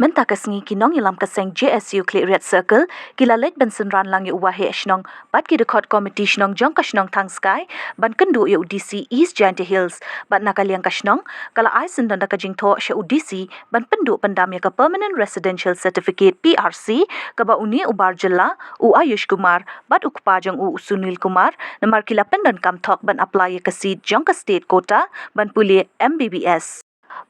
Menta kasengi kinong ilam kaseng JSU Klik Red Circle kila lek bensin ran lang yu wahe shnong bat ki record committee shnong jong ka shnong thang sky ban kendu yu UDC East Giant Hills bat nakaliang ka shnong kala ai sindan da ka jingtho she UDC ban pendu pendam ya ka permanent residential certificate PRC ka ba uni ubar jella u Ayush Kumar bat ukpa jong u Sunil Kumar namar kila pendan kam thok ban apply ya ka seat jong ka state quota ban puli MBBS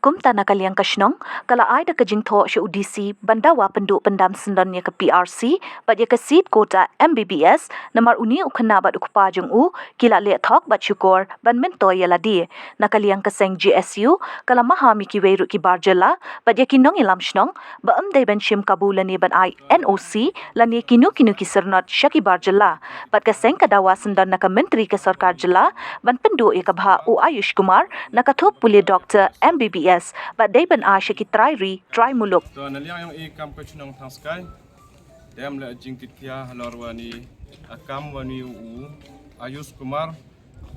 Kumta nakaliang kasnong kala ay da kajing tho siya UDC bandawa pendu pendam sendan ya ke PRC bat ya ke seat kota MBBS namar uni ukana bat ukpa jung u kila le thok bat syukur ban mento ya ladi nakaliang kaseng GSU kala maha mi ki weiru ki barjela bat ya kinong ilam snong ba dai ban shim kabulani ban ai NOC lan ya kinu ki sernat syaki barjela bat kaseng kadawa sendan naka menteri ke sarkar jela ban pendu ya kabha u Ayush Kumar nakathop puli Dr. MBBS but they ban asya ki try muluk so naliang yung ikam ko chinong tangskay dem la jingkit kya halorwani akam wani u Ayush Kumar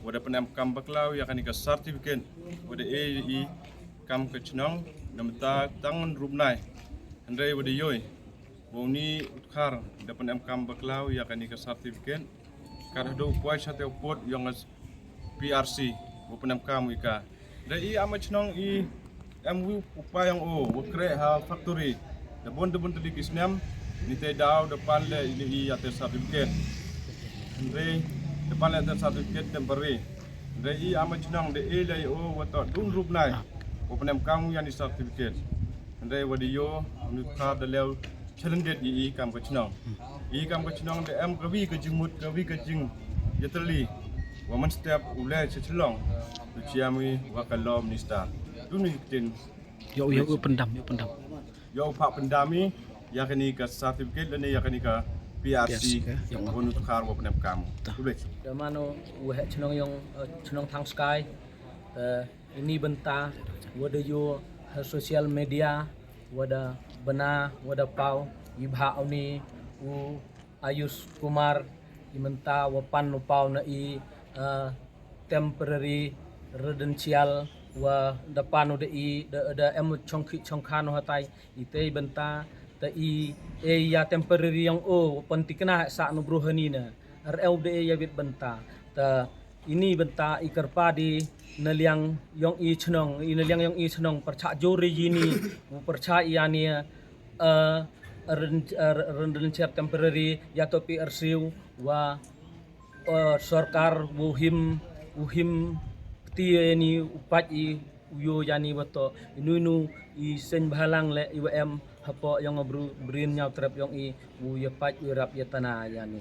wada penam kam baklaw ya kanika certificate wada i kam ko chinong namta tangan rubnai andre wada yoy woni utkar da penam kam baklaw ya kanika certificate karado puai sate pot yang PRC wo penam kam wika da i amachnong i MW upayang o wakre ha factory da bon tali kisnam ni te daw depan le i ate certificate re depan le ate certificate temporary re i amachnong de e le o wato dun rup nai wo penam kam yani certificate re wadiyo ni ka da lew challenge i kam kachnong de em kawi ka jingmut kawi ka jing yatali waman step ulai chelong Ciami wakalo minister. Duni tin. Yo pendam. Yo pak pendami ya kini ka certificate dan ya kini ka PRC yang bonus kar wa pendam kamu. Boleh. Mano wah cenong yang cenong thang sky ini benta wada yo social media wada bena wada pau ibha ni u Ayush Kumar imenta wapan no pau na i temporary residential wa depan udah da em chongkhan hatai ite benta ta i ya temporary yang pentikna sa no brohani na rl de ya bit benta ta ini benta ikarpa di naliang yang i chnong percha jori yini percha yani residential temporary ya to PRC wa sarkar wuhim tiye ni upat i uyo yani bato inunu i sen bahalang le IWM hapo yang brin nyau trap yang i uyo pat urap ya tanah yani